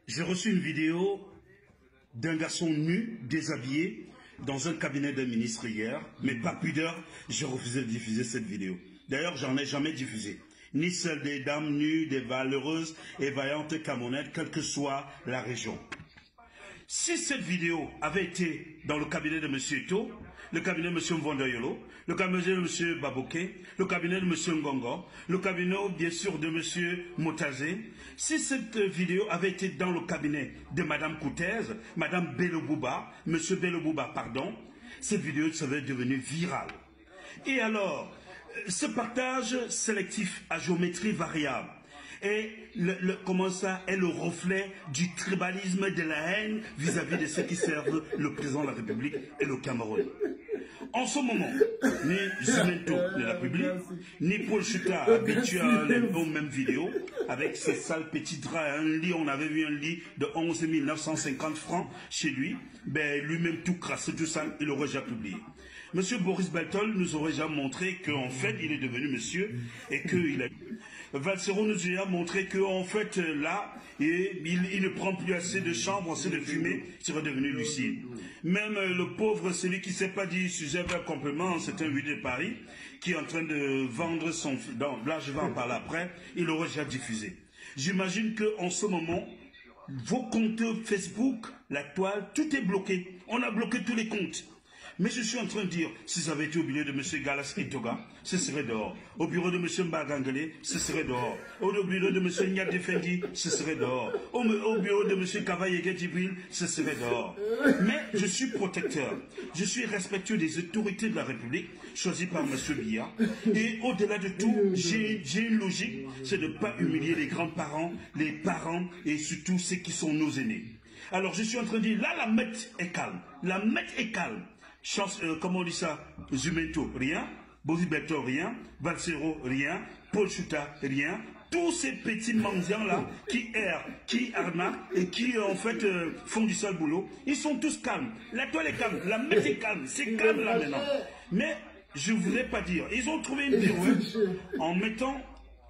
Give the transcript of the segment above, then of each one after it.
J'ai reçu une vidéo d'un garçon nu, déshabillé, dans un cabinet d'un ministre hier, mais par pudeur, j'ai refusé de diffuser cette vidéo. D'ailleurs, j'en ai jamais diffusé. Ni celle des dames nues, des valeureuses et vaillantes Camerounaises, quelle que soit la région. Si cette vidéo avait été dans le cabinet de M. Eto, le cabinet de M. Mvondayolo, le cabinet de M. Baboké, le cabinet de M. Ngongo, le cabinet bien sûr de M. Motazé, si cette vidéo avait été dans le cabinet de Mme Koutez, Mme Belobouba, M. Belobouba, pardon, cette vidéo serait devenue virale. Et alors, ce partage sélectif à géométrie variable, et comment ça est le reflet du tribalisme, de la haine vis-à-vis de ceux qui servent le président de la République et le Cameroun. En ce moment, ni Zumento ne la publie, ni Paul Chuta habitué à les mêmes vidéos, avec ses sales petits draps, un lit, on avait vu un lit de 11 950 francs chez lui, ben lui-même tout crassé, tout sale, il aurait déjà publié. Monsieur Boris Beltol nous aurait déjà montré qu'en fait, il est devenu monsieur et qu'il a... Valsero nous a montré qu'en fait, là, il ne prend plus assez de chambre, assez de fumée, il serait devenu lucide. Même le pauvre, celui qui ne s'est pas dit sujet vers complément, c'est un vidéo de Paris, qui est en train de vendre son... Là, je vais en parler après, il l'aurait déjà diffusé. J'imagine qu'en ce moment, vos comptes Facebook, la toile, tout est bloqué. On a bloqué tous les comptes. Mais je suis en train de dire, si ça avait été au bureau de M. Galas Etoga, ce serait dehors. Au bureau de M. Mbargangele, ce serait dehors. Au bureau de M. Nyad Defendi, ce serait dehors. Au bureau de M. Kavaye Djibril, ce serait dehors. Mais je suis protecteur. Je suis respectueux des autorités de la République, choisies par M. Biya. Et au-delà de tout, j'ai une logique, c'est de ne pas humilier les grands-parents, les parents et surtout ceux qui sont nos aînés. Alors je suis en train de dire, là la mette est calme. La mette est calme. Comment on dit ça? Zumento, rien. Boris Beltol, rien. Valsero, rien. Paul Chuta, rien. Tous ces petits mendiants-là qui errent, qui arnaquent et qui en fait font du sale boulot, ils sont tous calmes. La toile est calme, la mette est calme, c'est calme là maintenant. Mais je ne voudrais pas dire, ils ont trouvé une pirouette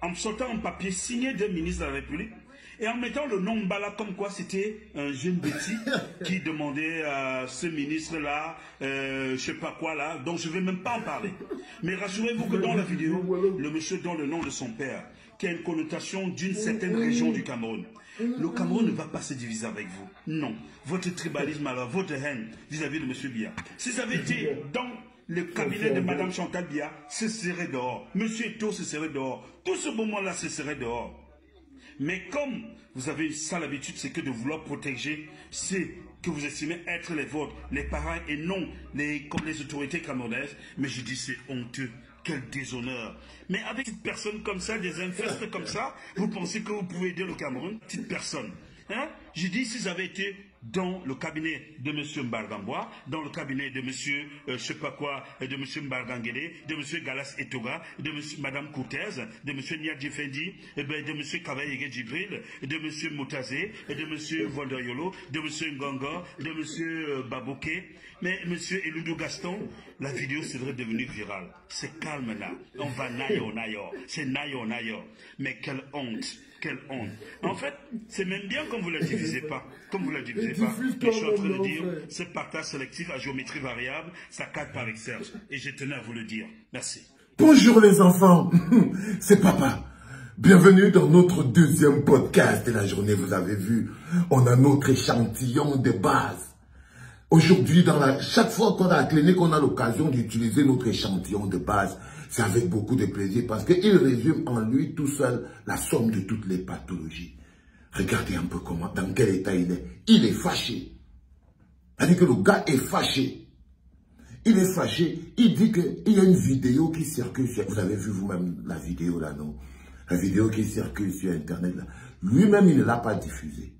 en sortant un papier signé d'un ministre de la République. Et en mettant le nom Mbala comme quoi c'était un jeune Betty qui demandait à ce ministre-là, je sais pas quoi là, donc je ne vais même pas en parler. Mais rassurez-vous que dans la vidéo, le monsieur donne le nom de son père, qui a une connotation d'une certaine région du Cameroun. Le Cameroun ne va pas se diviser avec vous. Non. Votre tribalisme, alors, votre haine vis-à-vis de M. Biya. Si ça avait été dans le cabinet de Mme Chantal Biya, ce serait dehors. M. Eto, ce serait dehors. Tout ce moment-là, ce serait dehors. Mais comme vous avez une sale habitude, c'est que de vouloir protéger ceux que vous estimez être les vôtres, les parents et non comme les autorités camerounaises, mais je dis c'est honteux. Quel déshonneur. Mais avec une personne comme ça, des infestes comme ça, vous pensez que vous pouvez aider le Cameroun? Petite personne. Hein? Je dis si j'avais été dans le cabinet de M. Mbargambois, dans le cabinet de M. Je sais pas quoi, de M. Mbargangele, de M. Galas Etoga, de Mme Koutez, de M. Nyad Defendi, de M. Kavaye Djibril, de M. Motazé, de M. Vondayolo, de M. Ngongo, de M. Baboké, mais M. Eloudou Gaston, la vidéo serait devenue virale. C'est calme là. On va nayo. C'est nayo. Mais quelle honte. Quelle honte. En fait, c'est même bien comme vous ne la divisez pas. Comme vous ne la divisez pas. Mais je suis en train de dire, ce partage sélectif à géométrie variable, ça cadre par Serge. Et je tenais à vous le dire. Merci. Bonjour les enfants. C'est papa. Bienvenue dans notre deuxième podcast de la journée. Vous avez vu, on a notre échantillon de base. Aujourd'hui, chaque fois qu'on a à la clinique, on a l'occasion d'utiliser notre échantillon de base. C'est avec beaucoup de plaisir parce qu'il résume en lui tout seul la somme de toutes les pathologies. Regardez un peu dans quel état il est. Il est fâché. C'est-à-dire que le gars est fâché. Il est fâché. Il dit qu'il y a une vidéo qui circule sur... Vous avez vu vous-même la vidéo là, non? La vidéo qui circule sur Internet là. Lui-même, il ne l'a pas diffusée.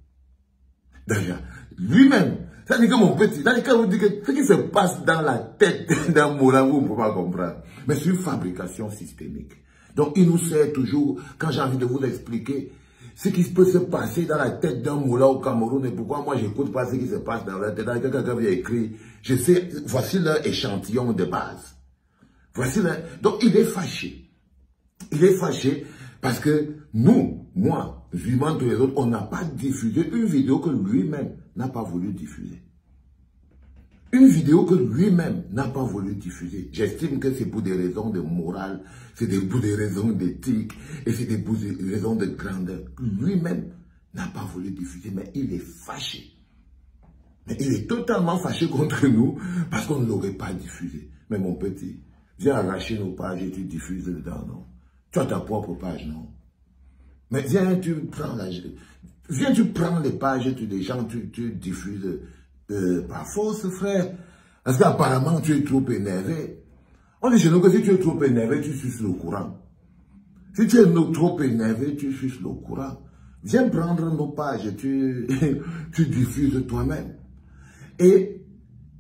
D'ailleurs, lui-même, c'est-à-dire que mon petit, c'est-à-dire que vous dites que ce qui se passe dans la tête d'un moulin, vous ne pouvez pas comprendre. Mais c'est une fabrication systémique. Donc, il nous sert toujours, quand j'ai envie de vous expliquer, ce qui peut se passer dans la tête d'un moulin au Cameroun, et pourquoi moi, je n'écoute pas ce qui se passe dans la tête. Quelqu'un vient écrit, je sais, voici leur échantillon de base. Voici leur... Donc, il est fâché. Il est fâché parce que nous moi, vivant tous les autres, on n'a pas diffusé une vidéo que lui-même n'a pas voulu diffuser. Une vidéo que lui-même n'a pas voulu diffuser. J'estime que c'est pour des raisons de morale, c'est pour des raisons d'éthique, et c'est pour des raisons de grandeur. Lui-même n'a pas voulu diffuser, mais il est fâché. Mais il est totalement fâché contre nous, parce qu'on ne l'aurait pas diffusé. Mais mon petit, viens arracher nos pages et tu diffuses dedans, non? Tu as ta propre page, non? Mais viens, tu prends les pages des gens, tu diffuses par force, frère. Parce qu'apparemment, tu es trop énervé. On dit chez nous que si tu es trop énervé, tu suces le courant. Si tu es trop énervé, tu suces le courant. Viens prendre nos pages, tu diffuses toi-même. Et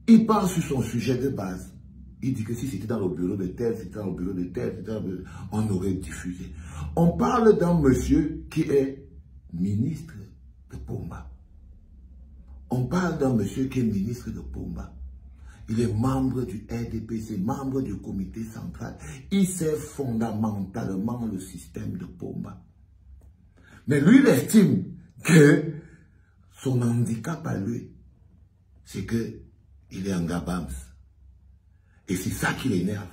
il parle sur son sujet de base. Il dit que si c'était dans le bureau de tel, c'était dans le bureau de tel, on aurait diffusé. On parle d'un monsieur qui est ministre de Pomba. On parle d'un monsieur qui est ministre de Pomba. Il est membre du RDPC, membre du comité central. Il sait fondamentalement le système de Pomba. Mais lui, il estime que son handicap à lui, c'est qu'il est un gabams. Et c'est ça qui l'énerve.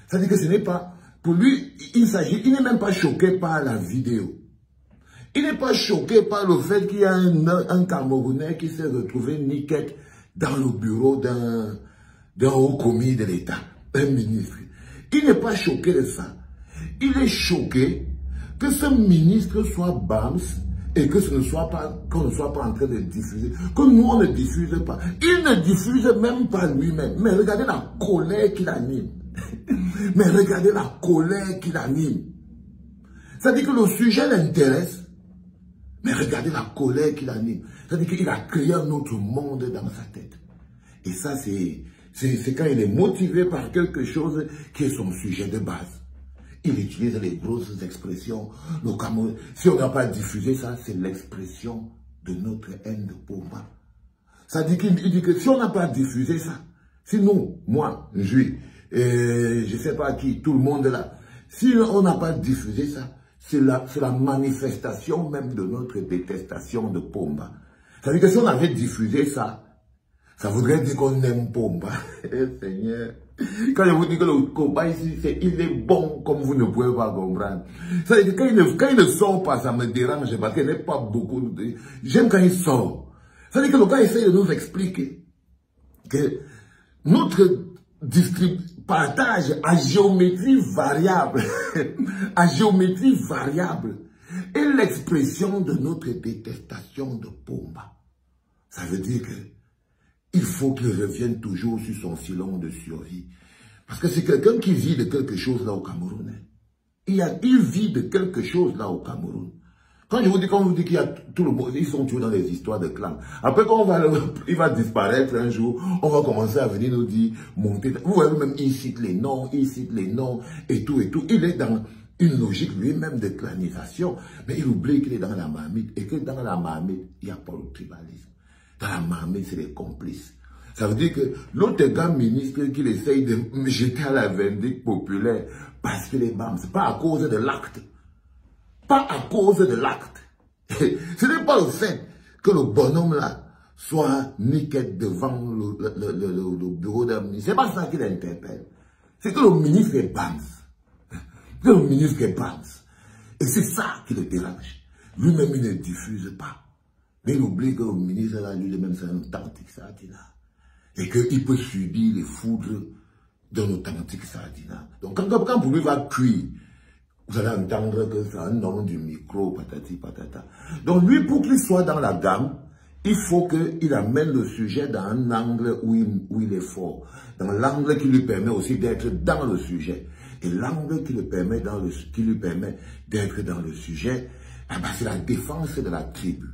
C'est-à-dire que ce n'est pas... Pour lui, il n'est même pas choqué par la vidéo. Il n'est pas choqué par le fait qu'il y a un Camerounais qui s'est retrouvé niquette dans le bureau d'un haut commis de l'État, un ministre. Il n'est pas choqué de ça. Il est choqué que ce ministre soit BAMS et que qu'on ne soit pas en train de diffuser, que nous on ne diffuse pas. Il ne diffuse même pas lui-même. Mais regardez la colère qu'il anime. Mais regardez la colère qu'il anime. C'est-à-dire que le sujet l'intéresse, mais regardez la colère qu'il anime. C'est-à-dire qu'il a créé un autre monde dans sa tête. Et ça, c'est quand il est motivé par quelque chose qui est son sujet de base. Il utilise les grosses expressions. Si on n'a pas diffusé ça, c'est l'expression de notre haine de Pomba. Ça dit qu'il dit que si on n'a pas diffusé ça, si nous, moi, je ne sais pas qui, tout le monde là, si on n'a pas diffusé ça, c'est la manifestation même de notre détestation de Pomba. Ça veut dire que si on avait diffusé ça, ça voudrait dire qu'on aime Pomba. Seigneur. Quand je vous dis que le combat ici, il est bon comme vous ne pouvez pas comprendre. Ça veut dire que quand il ne sort pas, ça me dérange parce qu'il n'est pas beaucoup. J'aime quand il sort. Ça veut dire que le gars essaie de nous expliquer que notre partage à géométrie variable, est l'expression de notre détestation de Pomba. Ça veut dire que il faut qu'il revienne toujours sur son filon de survie. Parce que c'est quelqu'un qui vit de quelque chose là au Cameroun. Il vit de quelque chose là au Cameroun. Quand on vous dit qu'il y a tout le monde, ils sont toujours dans les histoires de clans. Après, quand il va disparaître un jour, on va commencer à venir nous dire, monter. Vous voyez même, il cite les noms, et tout, et tout. Il est dans une logique lui-même de clanisation. Mais il oublie qu'il est dans la marmite. Et que dans la marmite, il n'y a pas le tribalisme. Dans la marmite, c'est les complices. Ça veut dire que l'autre gars ministre qu'il essaye de jeter à la vindicte populaire parce qu'il est BAMS, c'est pas à cause de l'acte. Pas à cause de l'acte. Ce n'est pas le fait que le bonhomme là soit niquette devant le bureau d'un ministre. C'est pas ça qui l'interpelle. C'est que le ministre est BAMS. Que le ministre est BAMS. Et c'est ça qui le dérange. Lui-même, il ne diffuse pas. Mais il oublie que le ministre, là, lui-même, c'est un authentique sardina. Et qu'il peut subir les foudres d'un authentique sardina. Donc, quand pour lui va cuire, vous allez entendre que c'est un nom du micro, patati patata. Donc, lui, pour qu'il soit dans la gamme, il faut qu'il amène le sujet dans un angle où il est fort. Dans l'angle qui lui permet aussi d'être dans le sujet. Et l'angle qui lui permet d'être dans le sujet, eh ben, c'est la défense de la tribu.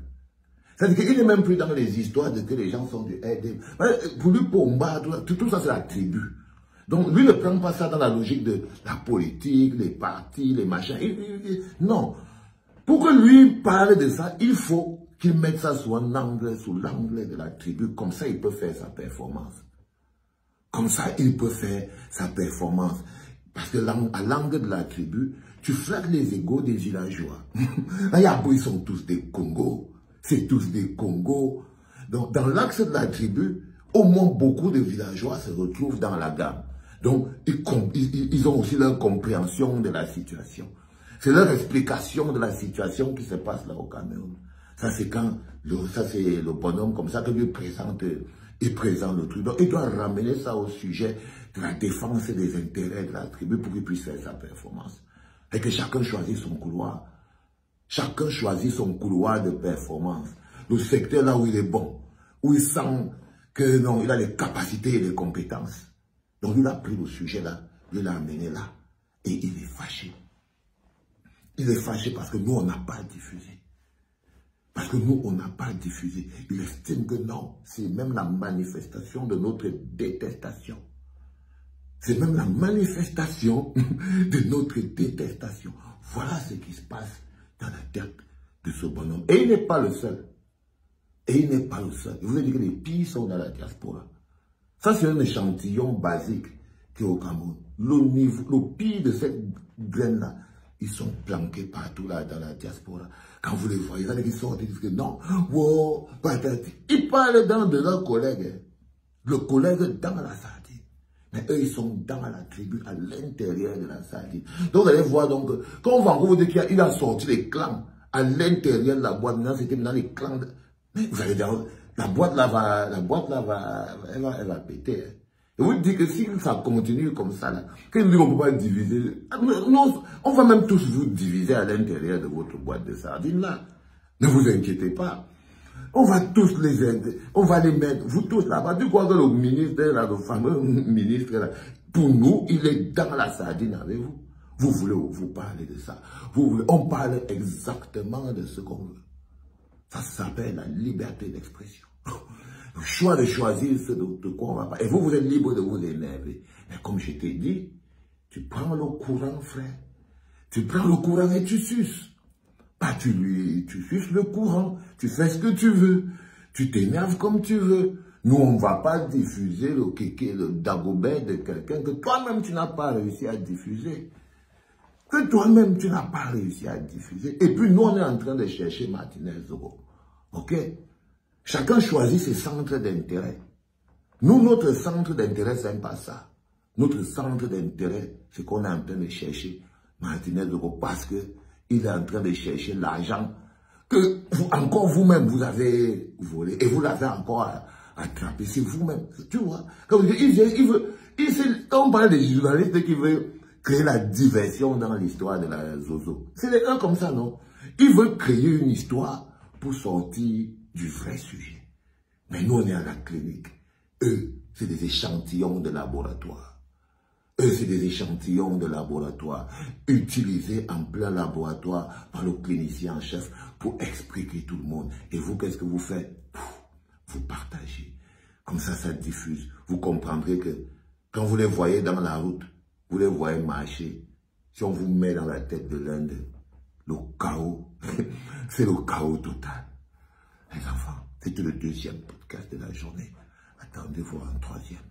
C'est-à-dire qu'il n'est même plus dans les histoires de que les gens sont du RD. Pour lui, Pomba, tout ça, c'est la tribu. Donc, lui ne prend pas ça dans la logique de la politique, les partis, les machins. Non. Pour que lui parle de ça, il faut qu'il mette ça sous l'angle de la tribu. Comme ça, il peut faire sa performance. Comme ça, il peut faire sa performance. Parce que à l'angle de la tribu, tu flattes les égos des villageois. Ils sont tous des Congos. C'est tous des Congos. Donc, dans l'axe de la tribu, au moins beaucoup de villageois se retrouvent dans la gamme. Donc, ils ont aussi leur compréhension de la situation. C'est leur explication de la situation qui se passe là au Cameroun. Ça, c'est quand, ça c'est le bonhomme comme ça que lui présente, il présente le truc. Donc, il doit ramener ça au sujet de la défense des intérêts de la tribu pour qu'il puisse faire sa performance. Et que chacun choisit son couloir. Chacun choisit son couloir de performance. Le secteur là où il est bon, où il sent que non, il a les capacités et les compétences. Donc, il a pris le sujet là, il l'a amené là. Et il est fâché. Il est fâché parce que nous, on n'a pas diffusé. Parce que nous, on n'a pas diffusé. Il estime que non, c'est même la manifestation de notre détestation. C'est même la manifestation de notre détestation. Voilà ce qui se passe dans la tête de ce bonhomme. Et il n'est pas le seul. Et il n'est pas le seul. Je vous ai dit que les pires sont dans la diaspora. Ça, c'est un échantillon basique qui est au Cameroun. Le pire de cette graine-là, ils sont planqués partout là dans la diaspora. Quand vous les voyez, ils sortent, ils disent que non, wow, ils parlent dans de leurs collègues. Le collègue dans la sardine. Mais eux, ils sont dans la tribu, à l'intérieur de la sardine. Donc, vous allez voir, donc, quand on va vous dire qu'il a sorti les clans à l'intérieur de la boîte, maintenant, c'était dans les clans. Mais vous allez dire, la boîte là, elle va péter. Hein. Et vous dites que si ça continue comme ça, là, qu'on ne peut pas diviser, non, on va même tous vous diviser à l'intérieur de votre boîte de sardines là. Ne vous inquiétez pas. On va tous les aider, on va les mettre, vous tous là-bas. Tu crois que le ministre, là, le fameux ministre, là, pour nous, il est dans la sardine avec vous. Vous voulez vous parler de ça. On parle exactement de ce qu'on veut. Ça s'appelle la liberté d'expression. Le choix de choisir ce de quoi on va parler. Et vous, vous êtes libre de vous énerver. Mais comme je t'ai dit, tu prends le courant, frère. Tu prends le courant et tu suces. Pas tu suces le courant. Tu fais ce que tu veux. Tu t'énerves comme tu veux. Nous, on ne va pas diffuser le kéké, le dagobert de quelqu'un que toi-même, tu n'as pas réussi à diffuser. Que toi-même, tu n'as pas réussi à diffuser. Et puis, nous, on est en train de chercher Martinez Zogo. OK? Chacun choisit ses centres d'intérêt. Nous, notre centre d'intérêt, c'est pas ça. Notre centre d'intérêt, c'est qu'on est en train de chercher Martinez Zogo parce qu'il est en train de chercher l'argent que encore vous-même, vous avez volé et vous l'avez encore attrapé. C'est vous-même. Tu vois? Quand on parle des journalistes qui veulent créer la diversion dans l'histoire de la Zozo. C'est des gens comme ça, non? Ils veulent créer une histoire pour sortir du vrai sujet. Mais nous, on est à la clinique. Eux, c'est des échantillons de laboratoire. Eux, c'est des échantillons de laboratoire utilisés en plein laboratoire par le clinicien en chef pour expliquer tout le monde. Et vous, qu'est-ce que vous faites? Vous partagez. Comme ça, ça diffuse. Vous comprendrez que quand vous les voyez dans la route, vous les voyez marcher. Si on vous met dans la tête de l'un d'eux, le chaos, c'est le chaos total. Les enfants, c'était le deuxième podcast de la journée. Attendez-vous un troisième.